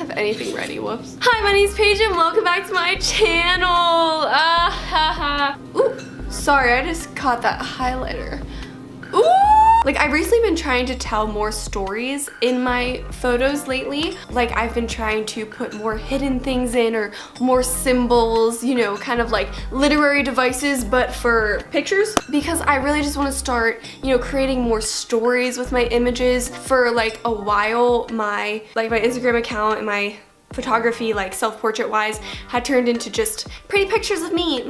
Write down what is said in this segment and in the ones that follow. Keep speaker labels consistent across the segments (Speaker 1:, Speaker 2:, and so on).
Speaker 1: have anything ready, whoops. Hi, my name's Paige and welcome back to my channel. Ooh, sorry, I just caught that highlighter. Ooh! Like, I've recently been trying to tell more stories in my photos lately. Like, I've been trying to put more hidden things in or more symbols, you know, kind of like literary devices, but for pictures. Because I really just want to start, you know, creating more stories with my images. For like a while, my Instagram account and my photography, like self-portrait wise, had turned into just pretty pictures of me.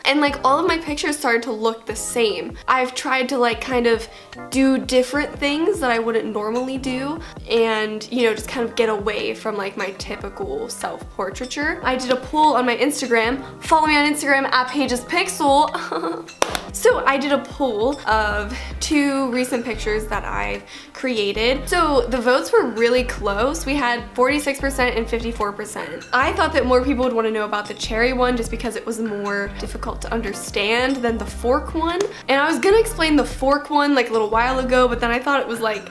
Speaker 1: And like all of my pictures started to look the same. I've tried to like kind of do different things that I wouldn't normally do and, you know, just kind of get away from like my typical self-portraiture. I did a poll on my Instagram. Follow me on Instagram at paigespixel. So I did a poll of 2 recent pictures that I've created. So the votes were really close. We had 46% and 54%. I thought that more people would want to know about the cherry one just because it was more difficult to understand than the fork one. And I was gonna explain the fork one like a little while ago, but then I thought it was like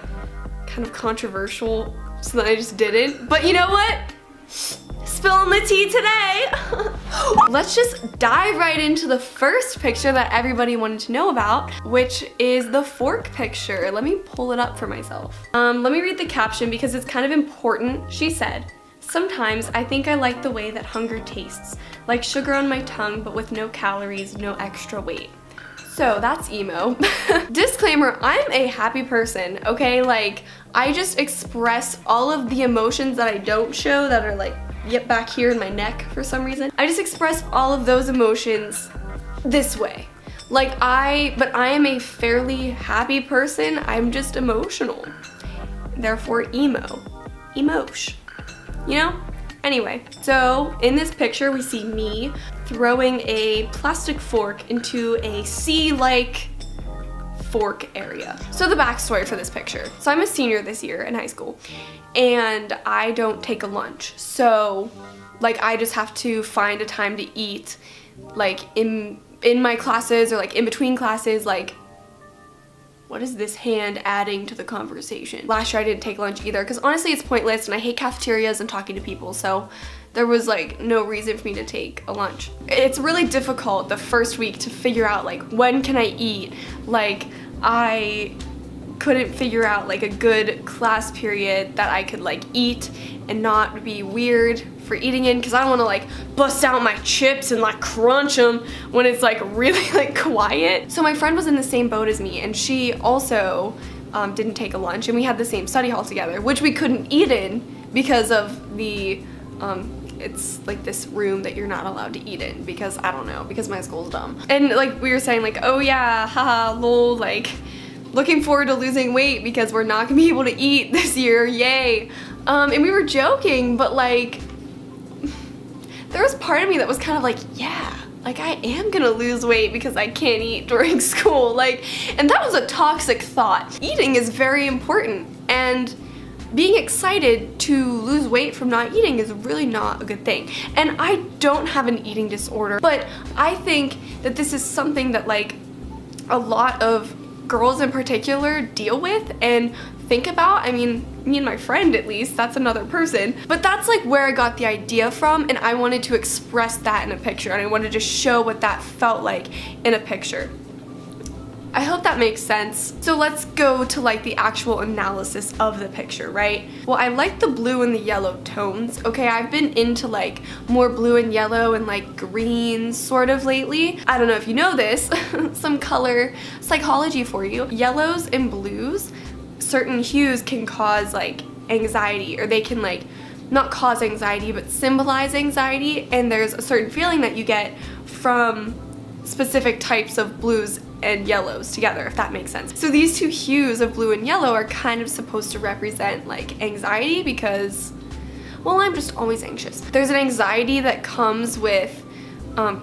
Speaker 1: kind of controversial, so then I just didn't. But you know what? Spilling the tea today. Let's just dive right into the first picture that everybody wanted to know about, which is the fork picture. Let me pull it up for myself. Let me read the caption because it's kind of important. She said, "Sometimes I think I like the way that hunger tastes, like sugar on my tongue, but with no calories, no extra weight." So that's emo. Disclaimer, I'm a happy person, okay? Like, I just express all of the emotions that I don't show that are like, yep, back here in my neck for some reason. I just express all of those emotions this way. Like but I am a fairly happy person. I'm just emotional. Therefore emo. Emosh. You know? Anyway, so in this picture we see me throwing a plastic fork into a sea-like fork area. So the backstory for this picture. So I'm a senior this year in high school and I don't take a lunch. So like I just have to find a time to eat like in my classes or like in between classes. Like, what is this hand adding to the conversation? Last year I didn't take lunch either because honestly it's pointless and I hate cafeterias and talking to people, so there was like no reason for me to take a lunch. It's really difficult the first week to figure out like when can I eat. Like I couldn't figure out like a good class period that I could like eat and not be weird for eating in, because I don't want to like bust out my chips and like crunch them when it's like really like quiet. So my friend was in the same boat as me and she also didn't take a lunch, and we had the same study hall together, which we couldn't eat in because of the it's like this room that you're not allowed to eat in because I don't know, because my school's dumb. And like we were saying like, oh yeah, haha, lol, like looking forward to losing weight because we're not gonna be able to eat this year, yay. And we were joking, but like there was part of me that was kind of like, yeah, like I am gonna lose weight because I can't eat during school. Like, and that was a toxic thought. Eating is very important, and being excited to lose weight from not eating is really not a good thing. And I don't have an eating disorder, but I think that this is something that like a lot of girls in particular deal with and think about. I mean, me and my friend at least, that's another person. But that's like where I got the idea from, and I wanted to express that in a picture, and I wanted to show what that felt like in a picture. I hope that makes sense. So let's go to like the actual analysis of the picture, right? Well, I like the blue and the yellow tones. Okay, I've been into like more blue and yellow and like green sort of lately. I don't know if you know this, some color psychology for you. Yellows and blues, certain hues can cause like anxiety, or they can like not cause anxiety but symbolize anxiety, and there's a certain feeling that you get from specific types of blues and yellows together, if that makes sense. So these 2 hues of blue and yellow are kind of supposed to represent like anxiety because, well, I'm just always anxious. There's an anxiety that comes with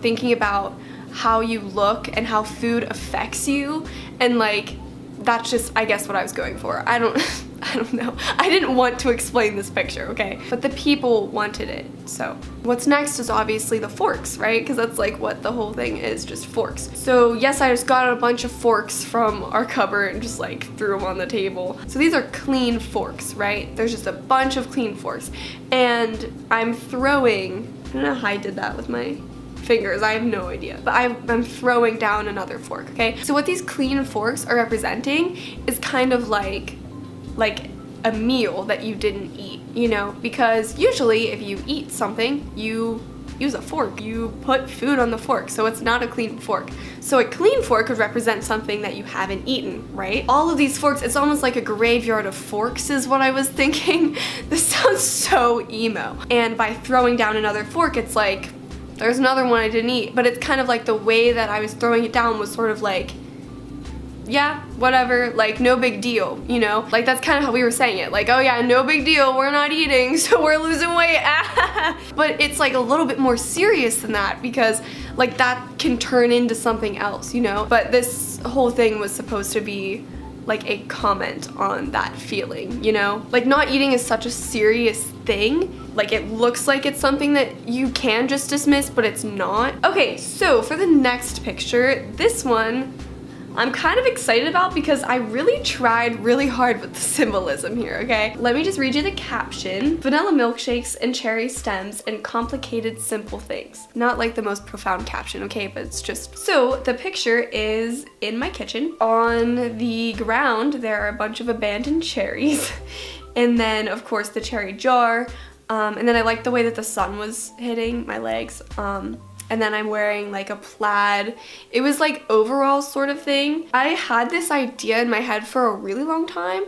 Speaker 1: thinking about how you look and how food affects you, and like that's just, I guess, what I was going for. I don't I don't know. I didn't want to explain this picture, okay? But the people wanted it, so. What's next is obviously the forks, right? Because that's like what the whole thing is, just forks. So yes, I just got a bunch of forks from our cupboard and just like threw them on the table. So these are clean forks, right? There's just a bunch of clean forks. And I'm throwing, I don't know how I did that with my fingers, I have no idea, but I'm throwing down another fork, okay? So what these clean forks are representing is kind of like a meal that you didn't eat, you know? Because usually if you eat something, you use a fork. You put food on the fork, so it's not a clean fork. So a clean fork could represent something that you haven't eaten, right? All of these forks, it's almost like a graveyard of forks is what I was thinking. This sounds so emo. And by throwing down another fork, it's like, there's another one I didn't eat, but it's kind of like the way that I was throwing it down was sort of like, yeah, whatever, like no big deal, you know? Like that's kind of how we were saying it, like, oh yeah, no big deal, we're not eating, so we're losing weight, But it's like a little bit more serious than that because like that can turn into something else, you know? But this whole thing was supposed to be like a comment on that feeling, you know? Like not eating is such a serious thing. Like it looks like it's something that you can just dismiss, but it's not. Okay, so for the next picture, this one I'm kind of excited about because I really tried really hard with the symbolism here, okay? Let me just read you the caption. Vanilla milkshakes and cherry stems and complicated simple things. Not like the most profound caption, okay? But it's just... So the picture is in my kitchen. On the ground, there are a bunch of abandoned cherries. And then, of course, the cherry jar. And then I like the way that the sun was hitting my legs. And then I'm wearing like a plaid. It was like overall sort of thing. I had this idea in my head for a really long time.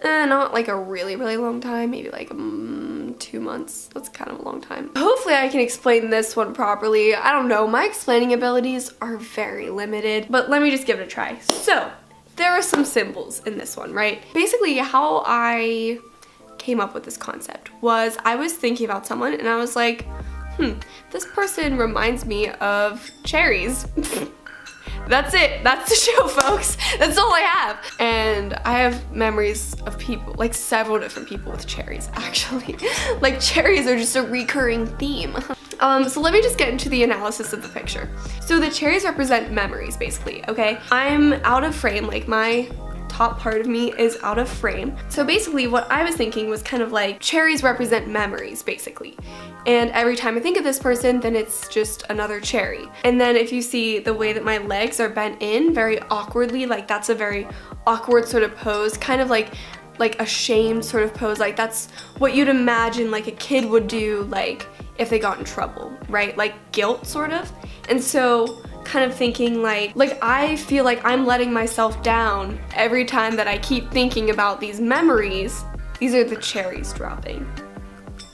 Speaker 1: Not like a really, really long time, maybe like 2 months. That's kind of a long time. Hopefully I can explain this one properly. I don't know, my explaining abilities are very limited, but let me just give it a try. So, there are some symbols in this one, right? Basically how I came up with this concept was I was thinking about someone and I was like, this person reminds me of cherries. That's it. That's the show, folks. That's all I have. And I have memories of people, like several different people with cherries, actually. Like cherries are just a recurring theme. So let me just get into the analysis of the picture. So the cherries represent memories, basically, okay? I'm out of frame, like my top part of me is out of frame. So basically what I was thinking was kind of like cherries represent memories, basically. And every time I think of this person, then it's just another cherry. And then if you see the way that my legs are bent in very awkwardly, like that's a very awkward sort of pose, kind of like a shamed sort of pose. Like that's what you'd imagine like a kid would do like if they got in trouble, right? Like guilt sort of. And so kind of thinking like I feel like I'm letting myself down every time that I keep thinking about these memories. These are the cherries dropping.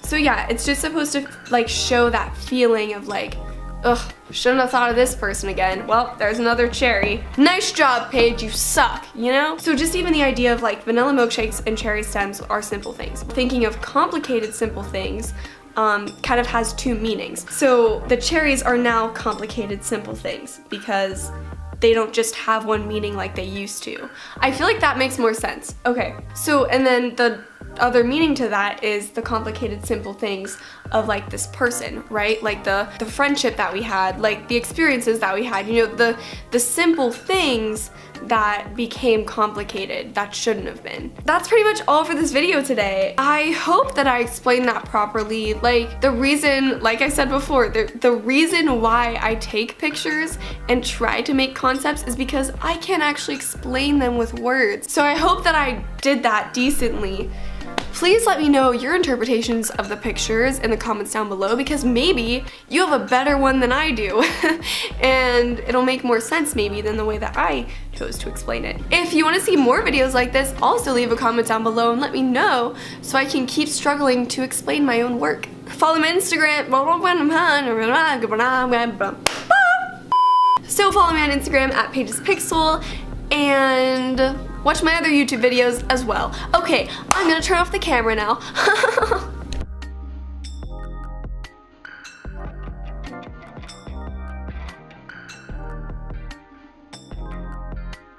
Speaker 1: So yeah, it's just supposed to like show that feeling of like, ugh, shouldn't have thought of this person again. Well, there's another cherry. Nice job, Paige, you suck, you know? So just even the idea of like vanilla milkshakes and cherry stems are simple things. Thinking of complicated simple things kind of has two meanings. So the cherries are now complicated simple things because they don't just have one meaning like they used to. I feel like that makes more sense. Okay, so and then the other meaning to that is the complicated simple things of like this person, right? Like the friendship that we had, like the experiences that we had, you know, the simple things that became complicated that shouldn't have been. That's pretty much all for this video today. I hope that I explained that properly. Like the reason, like I said before, the reason why I take pictures and try to make concepts is because I can't actually explain them with words. So I hope that I did that decently. Please let me know your interpretations of the pictures in the comments down below because maybe you have a better one than I do and it'll make more sense maybe than the way that I chose to explain it. If you want to see more videos like this, also leave a comment down below and let me know so I can keep struggling to explain my own work. Follow me on Instagram. So follow me on Instagram at paigespixel and watch my other YouTube videos as well. Okay, I'm gonna turn off the camera now.